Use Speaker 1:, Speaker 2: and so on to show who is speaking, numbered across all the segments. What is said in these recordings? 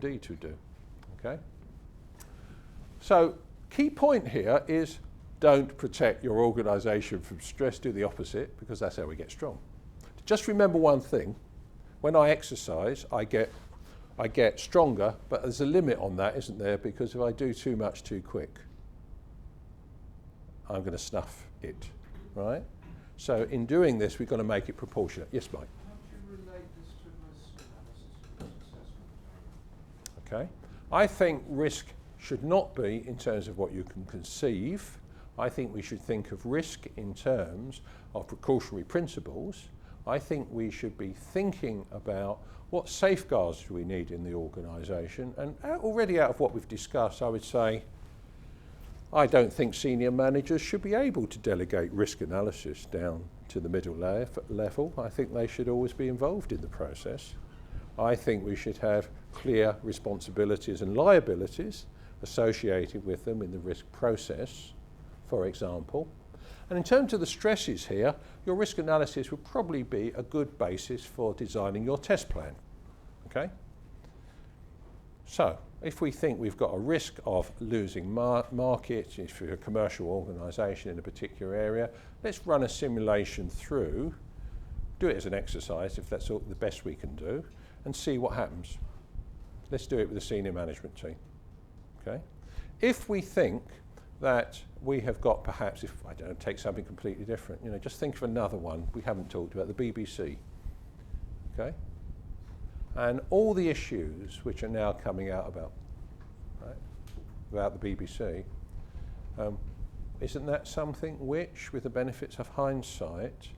Speaker 1: D to do, okay? So, key point here is don't protect your organisation from stress, do the opposite, because that's how we get strong. Just remember one thing, when I exercise, I get stronger, but there's a limit on that, isn't there? Because if I do too much too quick, I'm going to snuff it, right? So in doing this, we've got to make it proportionate. Yes, Mike?
Speaker 2: How do you relate this to risk analysis and risk assessment?
Speaker 1: Okay. I think risk should not be in terms of what you can conceive. I think we should think of risk in terms of precautionary principles. I think we should be thinking about what safeguards do we need in the organisation. And already out of what we've discussed, I would say I don't think senior managers should be able to delegate risk analysis down to the middle level. I think they should always be involved in the process. I think we should have clear responsibilities and liabilities associated with them in the risk process, for example. And in terms of the stresses here, your risk analysis would probably be a good basis for designing your test plan, okay? So, if we think we've got a risk of losing market, if you're a commercial organisation in a particular area, let's run a simulation through, do it as an exercise if that's the best we can do, and see what happens. Let's do it with the senior management team, okay? If we think that we have got perhaps, if I don't know, take something completely different, you know, just think of another one we haven't talked about, the BBC, okay? And all the issues which are now coming out about the BBC, isn't that something which, with the benefits of hindsight,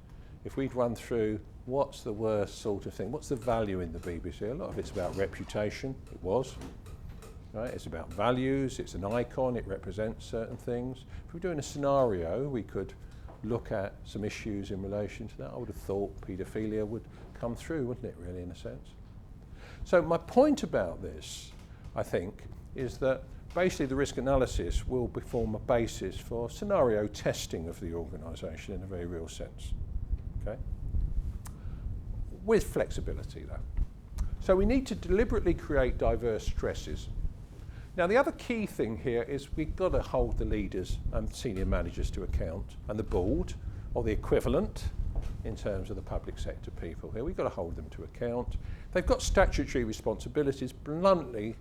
Speaker 1: if we'd run through what's the worst sort of thing, what's the value in the BBC? A lot of it's about reputation, it was, right? It's about values, it's an icon, it represents certain things. If we're doing a scenario, we could look at some issues in relation to that. I would have thought paedophilia would come through, wouldn't it, really, in a sense? So my point about this, I think, is that basically the risk analysis will form a basis for scenario testing of the organisation in a very real sense, okay? With flexibility, though. So we need to deliberately create diverse stresses. Now, the other key thing here is we've got to hold the leaders and senior managers to account, and the board, or the equivalent, in terms of the public sector people here. We've got to hold them to account. They've got statutory responsibilities. Bluntly,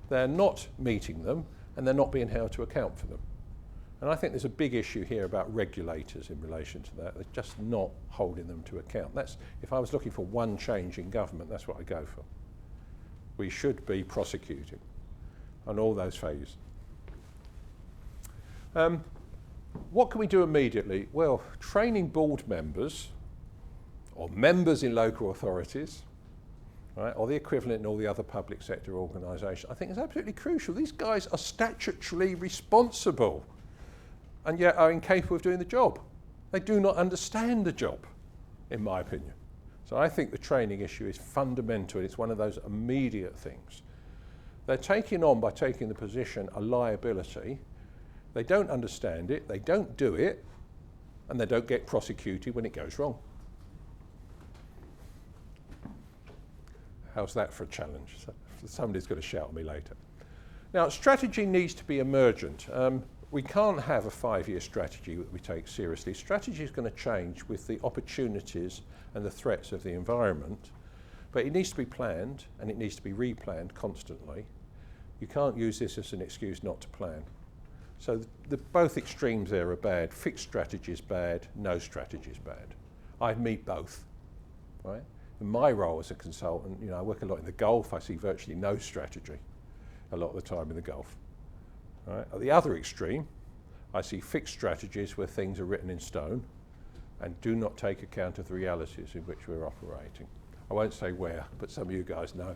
Speaker 1: they're not meeting them, and they're not being held to account for them. And I think there's a big issue here about regulators in relation to that. They're just not holding them to account. That's, if I was looking for one change in government, that's what I go for. We should be prosecuting on all those failures. What can we do immediately? Well, training board members or members in local authorities, right, or the equivalent in all the other public sector organisations, I think is absolutely crucial. These guys are statutorily responsible and yet are incapable of doing the job. They do not understand the job, in my opinion. So I think the training issue is fundamental. It's one of those immediate things. They're taking on, by taking the position, a liability. They don't understand it, they don't do it, and they don't get prosecuted when it goes wrong. How's that for a challenge? Somebody's going to shout at me later. Now, strategy needs to be emergent. We can't have a 5-year strategy that we take seriously. Strategy is going to change with the opportunities and the threats of the environment, but it needs to be planned and it needs to be replanned constantly. You can't use this as an excuse not to plan. So both extremes there are bad. Fixed strategy is bad, no strategy is bad. I meet both, right? In my role as a consultant, you know, I work a lot in the Gulf. I see virtually no strategy a lot of the time in the Gulf. Right? At the other extreme, I see fixed strategies where things are written in stone and do not take account of the realities in which we're operating. I won't say where, but some of you guys know.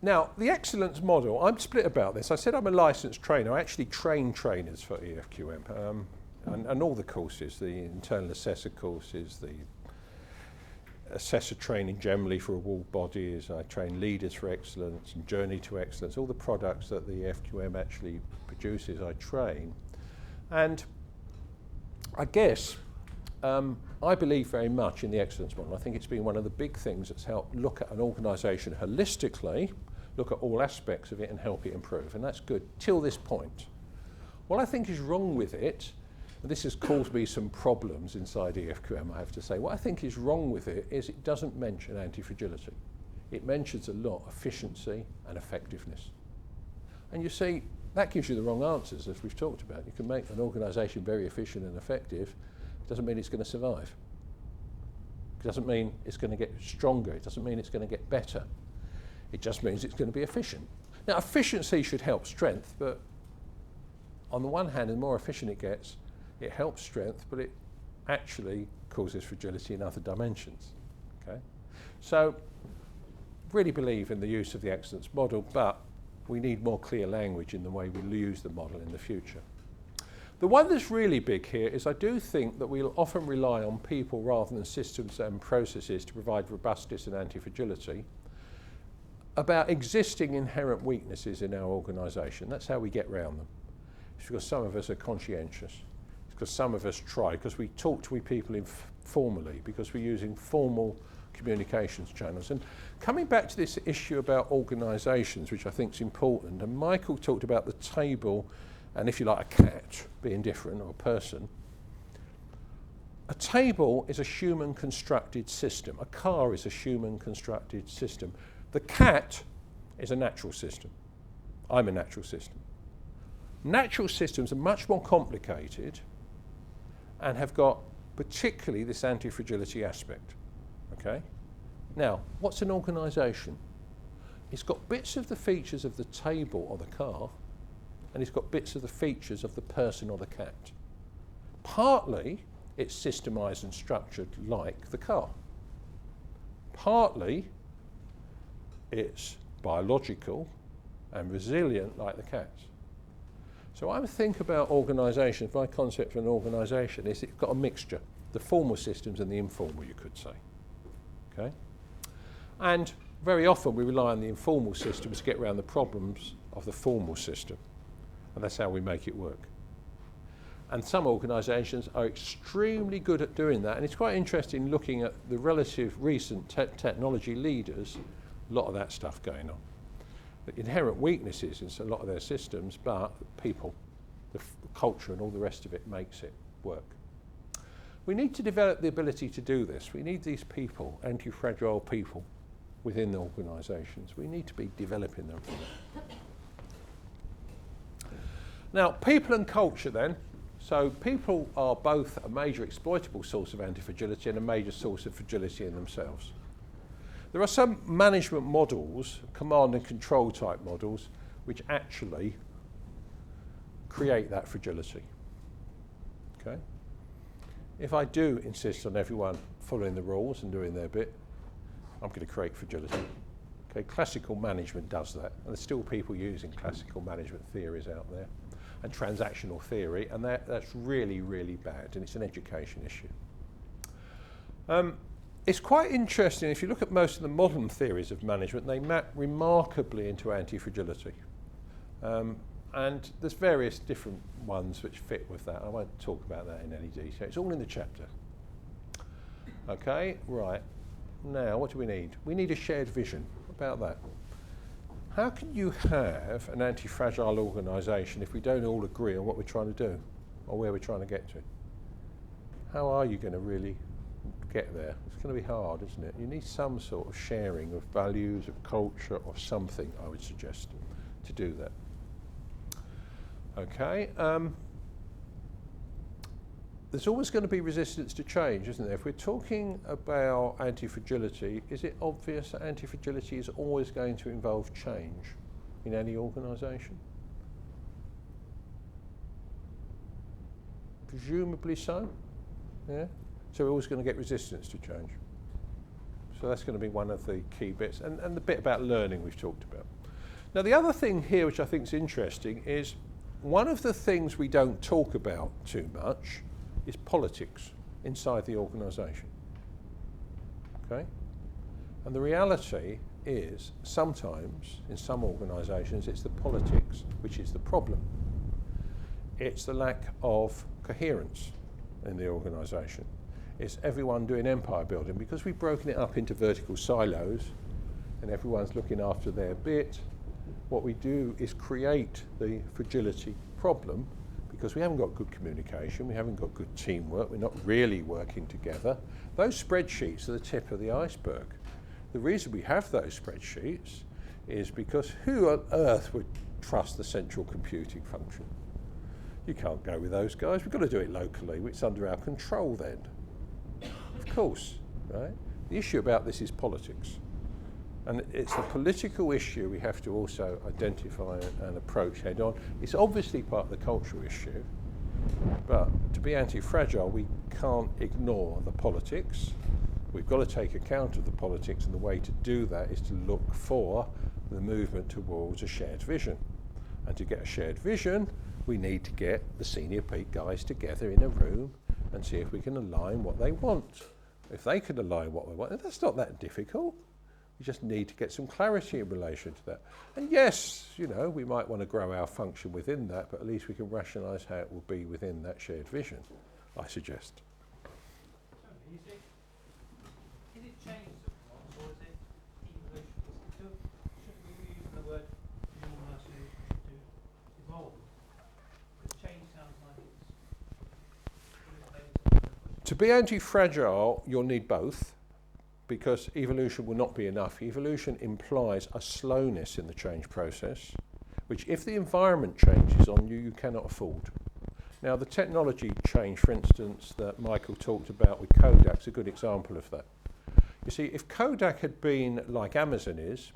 Speaker 1: Now, the excellence model, I'm split about this. I said I'm a licensed trainer. I actually train trainers for EFQM and all the courses, the internal assessor courses, the assessor training generally for award bodies. I train leaders for excellence and journey to excellence, all the products that the EFQM actually produces, I train. And I guess I believe very much in the excellence model. I think it's been one of the big things that's helped look at an organisation holistically, look at all aspects of it and help it improve, and that's good till this point. What I think is wrong with it, and this has caused me some problems inside EFQM, I have to say, what I think is wrong with it is it doesn't mention anti-fragility. It mentions a lot efficiency and effectiveness. And you see, that gives you the wrong answers, as we've talked about. You can make an organisation very efficient and effective, doesn't mean it's going to survive. It doesn't mean it's going to get stronger, it doesn't mean it's going to get better. It just means it's going to be efficient. Now, efficiency should help strength, but on the one hand, the more efficient it gets, it helps strength, but it actually causes fragility in other dimensions. Okay? So, really believe in the use of the excellence model, but we need more clear language in the way we use the model in the future. The one that's really big here is I do think that we'll often rely on people rather than systems and processes to provide robustness and anti-fragility about existing inherent weaknesses in our organisation. That's how we get around them. It's because some of us are conscientious. It's because some of us try, because we talk to people informally, because we're using formal communications channels. And coming back to this issue about organisations, which I think is important, and Michael talked about the table, and if you like, a cat being different, or a person. A table is a human constructed system. A car is a human constructed system. The cat is a natural system. I'm a natural system. Natural systems are much more complicated and have got particularly this anti-fragility aspect. Okay? Now, what's an organisation? It's got bits of the features of the table or the car, and it's got bits of the features of the person or the cat. Partly, it's systemised and structured like the car. Partly, it's biological and resilient like the cat. So I would think about organisations, my concept for an organisation is it's got a mixture, the formal systems and the informal, you could say. Okay? And very often we rely on the informal systems to get around the problems of the formal system. And that's how we make it work. And some organisations are extremely good at doing that. And it's quite interesting looking at the relative recent technology leaders, a lot of that stuff going on. The inherent weaknesses in a lot of their systems, but people, the culture and all the rest of it makes it work. We need to develop the ability to do this. We need these people, anti-fragile people within the organisations. We need to be developing them. Now, people and culture then. So people are both a major exploitable source of anti-fragility and a major source of fragility in themselves. There are some management models, command and control type models, which actually create that fragility. Okay? If I do insist on everyone following the rules and doing their bit, I'm going to create fragility. Okay? Classical management does that, and there's still people using classical management theories out there, and transactional theory, and that's really, really bad, and it's an education issue. It's quite interesting, if you look at most of the modern theories of management, they map remarkably into anti-fragility. And there's various different ones which fit with that. I won't talk about that in any detail. It's all in the chapter. Okay, right. Now, what do we need? We need a shared vision. What about that? How can you have an anti-fragile organisation if we don't all agree on what we're trying to do or where we're trying to get to? How are you going to really get there? It's going to be hard, isn't it? You need some sort of sharing of values, of culture, or something, I would suggest, to do that. Okay. There's always going to be resistance to change, isn't there? If we're talking about anti-fragility, is it obvious that anti-fragility is always going to involve change in any organisation? Presumably so. Yeah. So we're always going to get resistance to change. So that's going to be one of the key bits. And the bit about learning we've talked about. Now the other thing here which I think is interesting is one of the things we don't talk about too much is politics inside the organisation. Okay? And the reality is sometimes in some organisations it's the politics which is the problem. It's the lack of coherence in the organisation. It's everyone doing empire building because we've broken it up into vertical silos and everyone's looking after their bit. What we do is create the fragility problem because we haven't got good communication, we haven't got good teamwork, we're not really working together. Those spreadsheets are the tip of the iceberg. The reason we have those spreadsheets is because who on earth would trust the central computing function? You can't go with those guys, we've got to do it locally, it's under our control then. Of course, right? The issue about this is politics. And it's a political issue we have to also identify and approach head on. It's obviously part of the cultural issue, but to be anti-fragile, we can't ignore the politics. We've got to take account of the politics, and the way to do that is to look for the movement towards a shared vision. And to get a shared vision, we need to get the senior peak guys together in a room and see if we can align what they want. If they can align what they want, and that's not that difficult. We just need to get some clarity in relation to that. And yes, you know, we might want to grow our function within that, but at least we can rationalise how it will be within that shared vision, I suggest.
Speaker 2: Is it change that we want, or is it evolution? Shouldn't we be using the word normalisation to evolve? Because change sounds like it's...
Speaker 1: To be anti-fragile, you'll need both, because evolution will not be enough. Evolution implies a slowness in the change process, which if the environment changes on you, you cannot afford. Now, the technology change, for instance, that Michael talked about with Kodak is a good example of that. You see, if Kodak had been like Amazon is,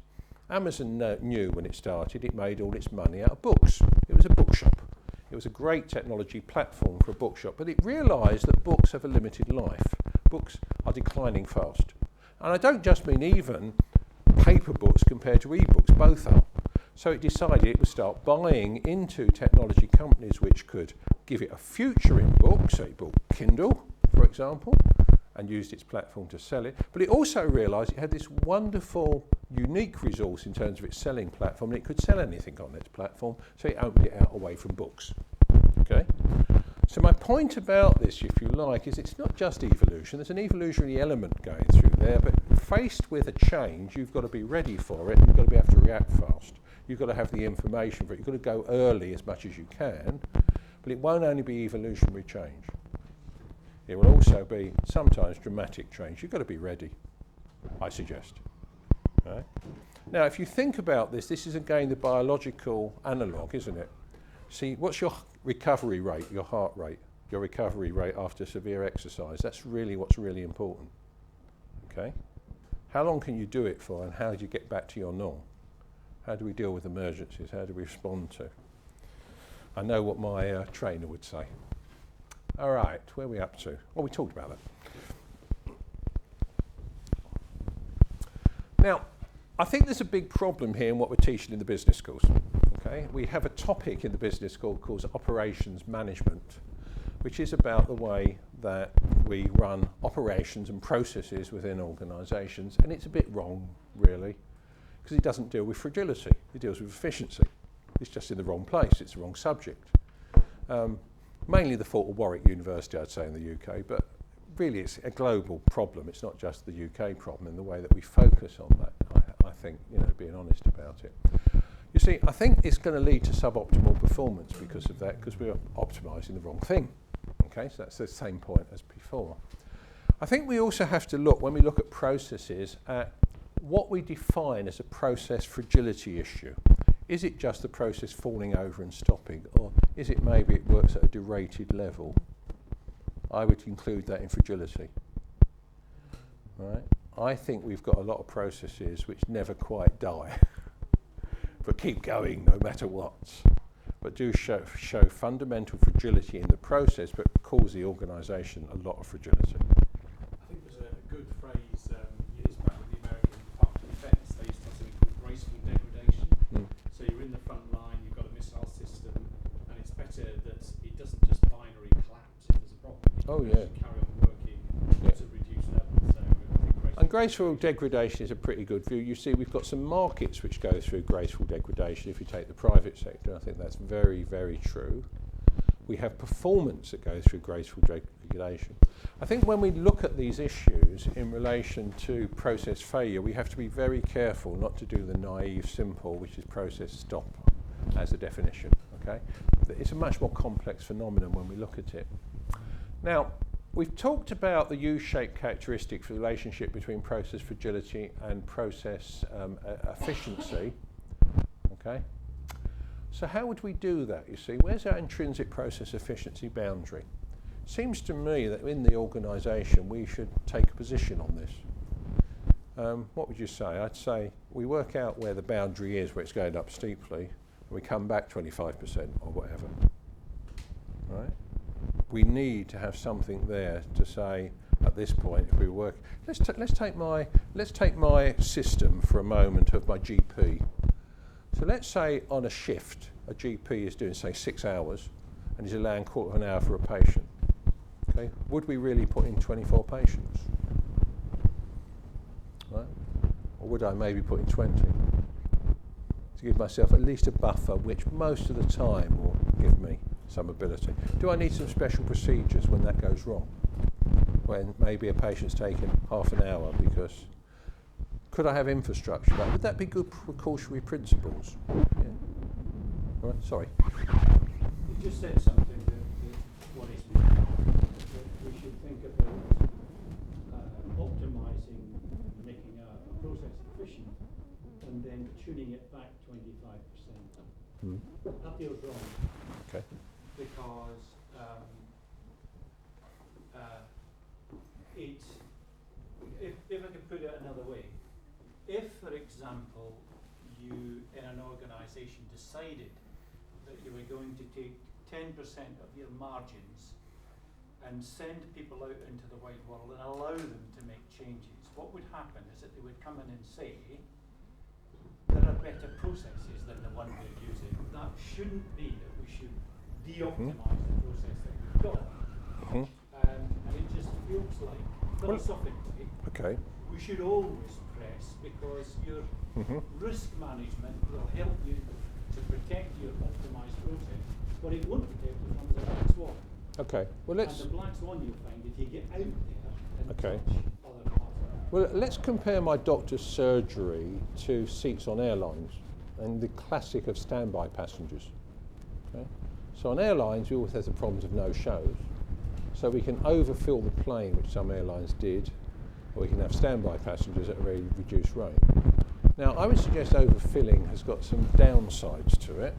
Speaker 1: Amazon knew when it started it made all its money out of books. It was a bookshop. It was a great technology platform for a bookshop, but it realised that books have a limited life. Books are declining fast. And I don't just mean even paper books compared to e-books, both are. So it decided it would start buying into technology companies which could give it a future in books. So it bought Kindle, for example, and used its platform to sell it. But it also realised it had this wonderful, unique resource in terms of its selling platform, and it could sell anything on its platform, so it opened it out away from books. Okay? So my point about this, if you like, is it's not just evolution. There's an evolutionary element going through there, but faced with a change, you've got to be ready for it, and you've got to be able to react fast. You've got to have the information for it. You've got to go early as much as you can, but it won't only be evolutionary change. It will also be sometimes dramatic change. You've got to be ready, I suggest. Right? Now, if you think about this, this is again the biological analogue, isn't it? See, what's your recovery rate, your heart rate, your recovery rate after severe exercise? That's really what's really important. Okay? How long can you do it for, and how do you get back to your norm? How do we deal with emergencies? How do we respond to? I know what my trainer would say. All right, where are we up to? Well, we talked about that. Now, I think there's a big problem here in what we're teaching in the business schools. Okay? We have a topic in the business school called operations management, which is about the way that we run operations and processes within organisations, and it's a bit wrong, really, because it doesn't deal with fragility, it deals with efficiency. It's just in the wrong place, it's the wrong subject. Mainly the fault of Warwick University, I'd say, in the UK, but really it's a global problem. It's not just the UK problem in the way that we focus on that, I think, you know, being honest about it. You see, I think it's going to lead to suboptimal performance because of that, because we're optimising the wrong thing. Okay, so that's the same point as before. I think we also have to look, when we look at processes, at what we define as a process fragility issue. Is it just the process falling over and stopping, or is it maybe it works at a derated level? I would include that in fragility. Right? I think we've got a lot of processes which never quite die, but keep going no matter what. But do show fundamental fragility in the process, but cause the organisation a lot of fragility.
Speaker 3: I think there's a good phrase, years back with the American Department of Defence, they used to have something called graceful degradation. So you're in the front line, you've got a missile system, and it's better that it doesn't just binary collapse if there's a problem.
Speaker 1: Oh,
Speaker 3: You
Speaker 1: yeah.
Speaker 3: actually carry on working to reduce levels. So I think
Speaker 1: And graceful degradation is a pretty good view. You see, we've got some markets which go through graceful degradation. If you take the private sector, I think that's very, very true. We have performance that goes through graceful degradation. I think when we look at these issues in relation to process failure, we have to be very careful not to do the naive simple, which is process stop as a definition. Okay? It's a much more complex phenomenon when we look at it. Now, we've talked about the U-shaped characteristics of the relationship between process fragility and process efficiency. Okay? So how would we do that, you see? Where's our intrinsic process efficiency boundary? Seems to me that in the organisation we should take a position on this. What would you say? I'd say we work out where the boundary is, where it's going up steeply, and we come back 25% or whatever. Right? We need to have something there to say at this point if we work. Let's take my system for a moment of my GP. So let's say on a shift, a GP is doing, say, 6 hours and he's allowing a quarter of an hour for a patient. Okay? Would we really put in 24 patients? Right? Or would I maybe put in 20? To give myself at least a buffer, which most of the time will give me some ability. Do I need some special procedures when that goes wrong? When maybe a patient's taken half an hour because... Could I have infrastructure? Would that be good precautionary principles? Yeah. All right, sorry.
Speaker 2: You just said something that worries me. That we should think about optimising, making a process efficient, and then tuning it back 25%. That feels wrong.
Speaker 1: Okay.
Speaker 2: Because if I could put it another way, if, for example, you in an organisation decided that you were going to take 10% of your margins and send people out into the wide world and allow them to make changes, what would happen is that they would come in and say, there are better processes than the one we're using. That shouldn't be that we should de-optimise the process that we've got. And it just feels like, philosophically,
Speaker 1: okay.
Speaker 2: we should always press, because your risk management will help you to protect your optimised process, but it won't protect you from the black swan.
Speaker 1: Okay. Well, let's.
Speaker 2: And the black swan you'll find if you get out there and
Speaker 1: Okay.
Speaker 2: touch other parts of it.
Speaker 1: Well, let's compare my doctor's surgery to seats on airlines and the classic of standby passengers. Okay? So on airlines, we always have the problems of no-shows. So we can overfill the plane, which some airlines did, or we can have standby passengers at a very reduced rate. Now, I would suggest overfilling has got some downsides to it,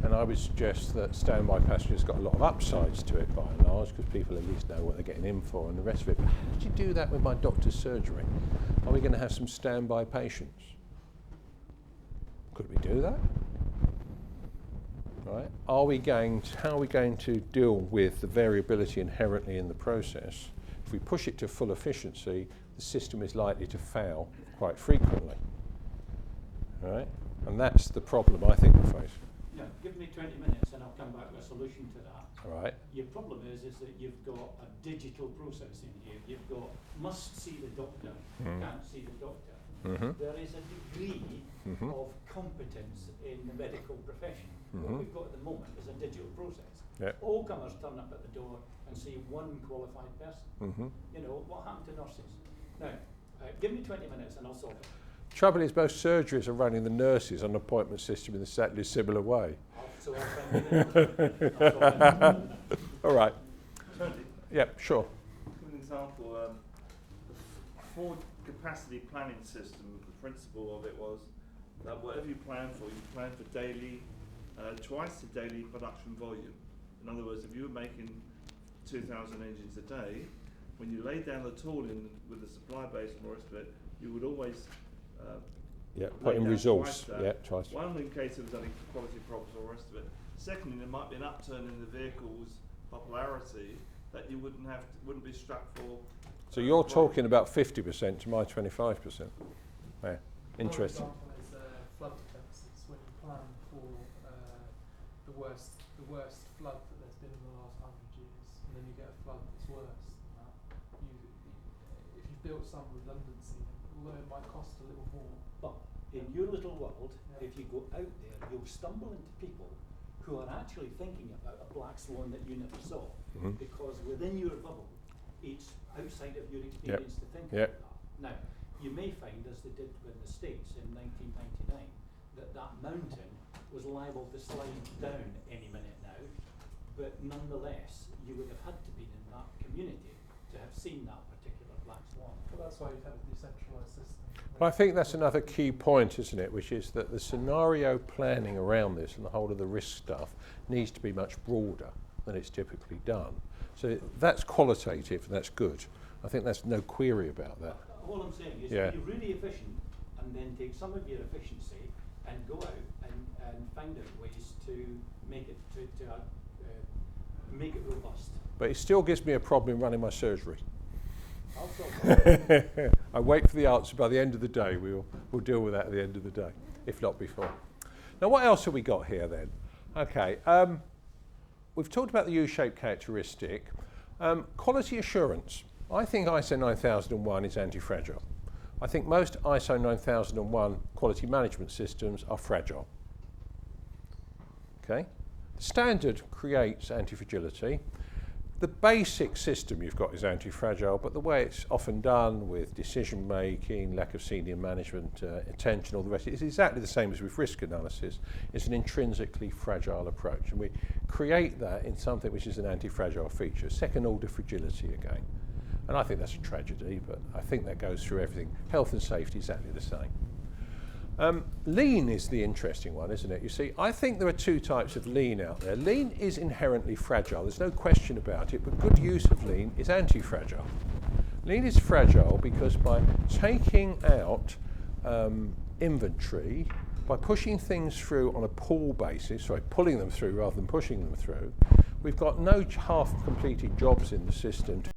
Speaker 1: and I would suggest that standby passengers got a lot of upsides to it by and large, because people at least know what they're getting in for and the rest of it. But how would you do that with my doctor's surgery? Are we going to have some standby patients? Could we do that? Right? How are we going to deal with the variability inherently in the process? If we push it to full efficiency, the system is likely to fail quite frequently. Right? And that's the problem I think we face.
Speaker 2: Yeah, give me 20 minutes and I'll come back with a solution to that.
Speaker 1: All right.
Speaker 2: Your problem is that you've got a digital process in here. You've got must see the doctor, can't see the doctor. There is a degree of competence in the medical profession. What we've got at the moment is a digital process.
Speaker 1: Yep.
Speaker 2: All comers turn up at the door and see one qualified person. You know, what happened to nurses? Now, give me 20 minutes and I'll solve it.
Speaker 1: Trouble is, most surgeries are running the nurses on an appointment system in a exactly similar way.
Speaker 2: So I'll send you the
Speaker 1: All right.
Speaker 4: Tony,
Speaker 1: Yep, sure.
Speaker 4: give an example. The Ford capacity planning system, the principle of it was that whatever you plan for daily, twice the daily production volume. In other words, if you were making 2,000 engines a day, when you laid down the tooling with the supply base and the rest of it, you would always
Speaker 1: put in resource.
Speaker 4: Twice. One, in case there was any quality problems or the rest of it. Secondly, there might be an upturn in the vehicle's popularity that you wouldn't be strapped for.
Speaker 1: So you're talking about 50% to my 25%. Yeah, interesting.
Speaker 5: One example is flood defences. When you plan for the worst flood that there's been in the last 100 years, and then you get a flood that's worse than that, if you built some redundancy, although it might cost a little more.
Speaker 2: But in your little world, if you go out there, you'll stumble into people
Speaker 6: who are actually thinking about a black swan that you never saw,
Speaker 1: Mhm.
Speaker 6: because within your bubble, it's outside of your experience to think
Speaker 1: Yep.
Speaker 6: about that. Now, you may find, as they did in the States in 1999, that that mountain was liable to slide down any minute now, but nonetheless, you would have had to be in that community to have seen that particular black swan.
Speaker 5: But that's why you'd have a decentralised system.
Speaker 1: But I think that's another key point, isn't it, which is that the scenario planning around this and the whole of the risk stuff needs to be much broader than it's typically done. So that's qualitative and that's good. I think there's no query about that.
Speaker 6: All I'm saying is
Speaker 1: Yeah.
Speaker 6: be really efficient and then take some of your efficiency and go out and find out ways to make it make it robust.
Speaker 1: But it still gives me a problem in running my surgery.
Speaker 6: I'll solve that.
Speaker 1: I wait for the answer by the end of the day. We'll deal with that at the end of the day, if not before. Now, what else have we got here then? Okay, we've talked about the U-shaped characteristic. Quality assurance. I think ISO 9001 is anti-fragile. I think most ISO 9001 quality management systems are fragile. Okay? The standard creates anti-fragility. The basic system you've got is anti-fragile, but the way it's often done with decision making, lack of senior management attention, all the rest, it's exactly the same as with risk analysis. It's an intrinsically fragile approach, and we create that in something which is an anti-fragile feature, second order fragility again. And I think that's a tragedy, but I think that goes through everything. Health and safety is exactly the same. Lean is the interesting one, isn't it? You see, I think there are two types of lean out there. Lean is inherently fragile, there's no question about it, but good use of lean is anti-fragile. Lean is fragile because by taking out inventory, by pushing things through on a pull basis, sorry, pulling them through rather than pushing them through, we've got no half-completed jobs in the system to